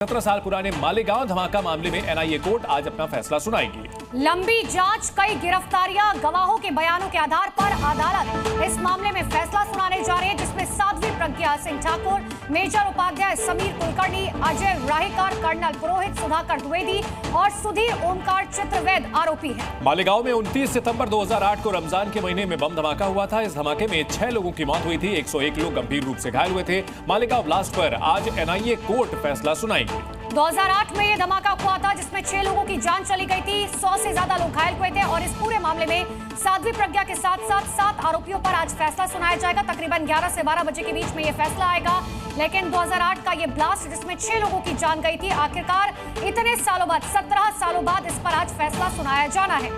17 साल पुराने मालेगांव धमाका मामले में एनआईए कोर्ट आज अपना फैसला सुनाएगी। लंबी जांच, कई गिरफ्तारियां, गवाहों के बयानों के आधार पर अदालत इस मामले में फैसला सुनाने जा रही है, जिसमें साध्वी प्रज्ञा सिंह ठाकुर, मेजर उपाध्याय समीर कुलकर्णी, अजय राहीकर, कर्नल पुरोहित, सुधाकर द्विवेदी और सुधीर ओमकार चित्रवेद आरोपी हैं। मालेगांव में 29 सितंबर 2008 को रमजान के महीने में बम धमाका हुआ था। इस धमाके में 6 लोगों की मौत हुई थी, 101 लोग गंभीर रूप से घायल हुए थे। मालेगांव ब्लास्ट पर आज एनआईए कोर्ट फैसला सुनाएगी। 2008 में यह धमाका हुआ था, जिसमें 6 लोगों की जान चली गई थी, 100 से ज्यादा लोग घायल हुए थे और इस पूरे मामले में साध्वी प्रज्ञा के साथ साथ 7 आरोपियों पर आज फैसला सुनाया जाएगा। तकरीबन 11 से 12 बजे के बीच में यह फैसला आएगा। लेकिन 2008 का यह ब्लास्ट, जिसमें 6 लोगों की जान गई थी, आखिरकार इतने सालों बाद, 17 सालों बाद इस पर आज फैसला सुनाया जाना है।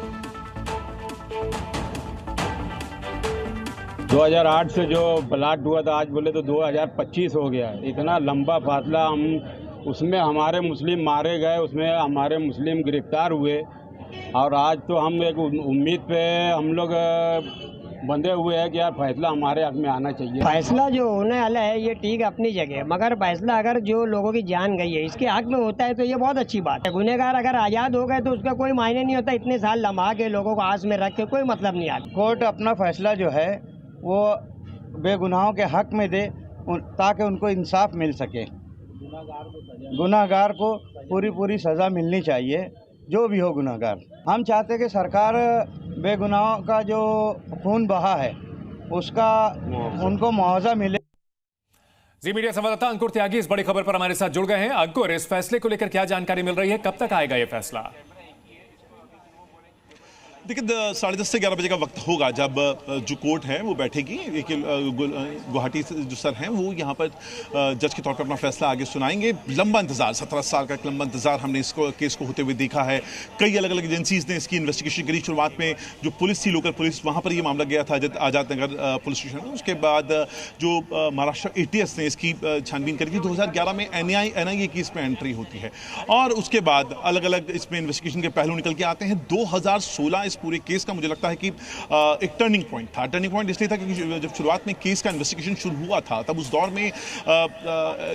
2008 से जो ब्लास्ट हुआ था, आज बोले तो 2025 हो गया। इतना लंबा फासला, हम उसमें हमारे मुस्लिम मारे गए, उसमें हमारे मुस्लिम गिरफ्तार हुए और आज तो हम एक उम्मीद पे हम लोग बंधे हुए हैं कि यार फैसला हमारे हक में आना चाहिए। फैसला जो होने वाला है ये ठीक है अपनी जगह, मगर फैसला अगर जो लोगों की जान गई है इसके हक में होता है तो ये बहुत अच्छी बात है। गुनहगार अगर आज़ाद हो गए तो उसका कोई मायने नहीं होता। इतने साल लम्हा के लोगों को आस में रख के कोई मतलब नहीं आता। कोर्ट अपना फैसला जो है वो बेगुनाहों के हक में दे, ताकि उनको इंसाफ मिल सके। गुनाहगार को पूरी सज़ा मिलनी चाहिए, जो भी हो गुनाहगार। हम चाहते कि सरकार बेगुनाहों का जो खून बहा है उसका उनको मुआवजा मिले। जी मीडिया संवाददाता अंकुर त्यागी इस बड़ी खबर पर हमारे साथ जुड़ गए हैं। अंकुर, इस फैसले को लेकर क्या जानकारी मिल रही है, कब तक आएगा ये फैसला? देखिए 10:30 से 11 बजे का वक्त होगा जब जो कोर्ट है वो बैठेगी। गुवाहाटी से जो सर हैं वो यहाँ पर जज के तौर पर अपना फैसला आगे सुनाएंगे। लंबा इंतजार, 17 साल का एक लंबा इंतजार हमने इसको केस को होते हुए देखा है। कई अलग अलग एजेंसीज ने इसकी इन्वेस्टिगेशन करी। शुरुआत में जो पुलिस थी, लोकल पुलिस, वहाँ पर ये मामला गया था आज़ाद नगर पुलिस स्टेशन में। उसके बाद जो महाराष्ट्र ATS ने इसकी छानबीन करी थी। 2011 में NIA की इसमें एंट्री होती है और उसके बाद अलग अलग इसमें इन्वेस्टिगेशन के पहलू निकल के आते हैं। 2016 इस पूरे केस का मुझे लगता है कि एक टर्निंग पॉइंट था। टर्निंग पॉइंट इसलिए था क्योंकि जब शुरुआत में केस का इन्वेस्टिगेशन शुरू हुआ था, तब उस दौर में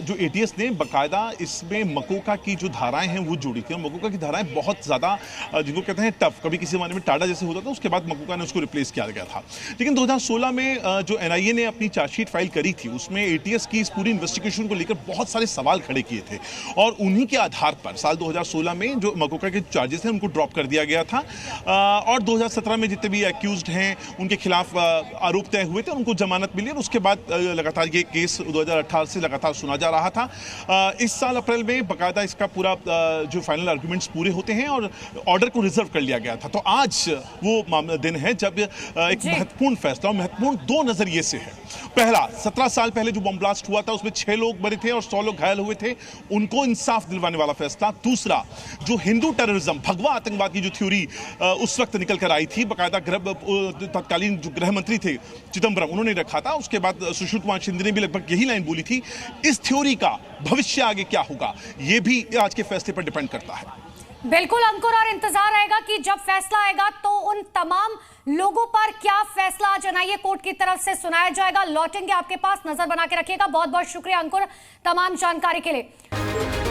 जो ATS ने बाकायदा इसमें मकोका की जो धाराएं हैं वो जोड़ी थी। मकोका की धाराएं बहुत ज़्यादा, जिनको कहते हैं टफ, कभी किसी ज़माने में टाडा जैसे होता था, उसके बाद मकोका ने उसको रिप्लेस किया गया था। लेकिन 2016 में जो NIA ने अपनी चार्जशीट फाइल करी थी, उसमें ATS की इस पूरी इन्वेस्टिगेशन को लेकर बहुत सारे सवाल खड़े किए थे और उन्हीं के आधार पर साल 2016 में जो मकोका के चार्जेस हैं उनको ड्रॉप कर दिया गया था और 2017 में जितने भी एक्यूज्ड हैं उनके खिलाफ आरोप तय हुए थे, उनको जमानत मिली और उसके बाद लगातार ये केस 2018 से लगातार सुना जा रहा था। इस साल अप्रैल में बाकायदा इसका पूरा जो फाइनल आर्गुमेंट्स पूरे होते हैं और ऑर्डर को रिजर्व कर लिया गया था। तो आज वो दिन है जब एक महत्वपूर्ण फैसला, और महत्वपूर्ण 2 नजरिए से है। पहला, 17 साल पहले जो बम ब्लास्ट हुआ था उसमें 6 लोग मरे थे और 100 लोग घायल हुए थे, उनको इंसाफ दिलवाने वाला फैसला। दूसरा, जो हिंदू टेररिज्म, भगवा आतंकवाद की जो थ्योरी उस वक्त निकल कर आई थी, बाकायदा तत्कालीन जो गृह मंत्री थे चिदम्बरम, उन्होंने रखा था। उसके बाद सुशील कुमार शिंदे ने भी लगभग यही लाइन बोली थी। इस थ्योरी का भविष्य आगे क्या होगा, ये भी आज के फैसले पर डिपेंड करता है। बिल्कुल अंकुर, और इंतजार रहेगा कि जब फैसला आएगा तो उन तमाम लोगों पर क्या फैसला आज NIA कोर्ट की तरफ से सुनाया जाएगा। लौटेंगे आपके पास, नजर बना के रखिएगा। बहुत बहुत शुक्रिया अंकुर तमाम जानकारी के लिए।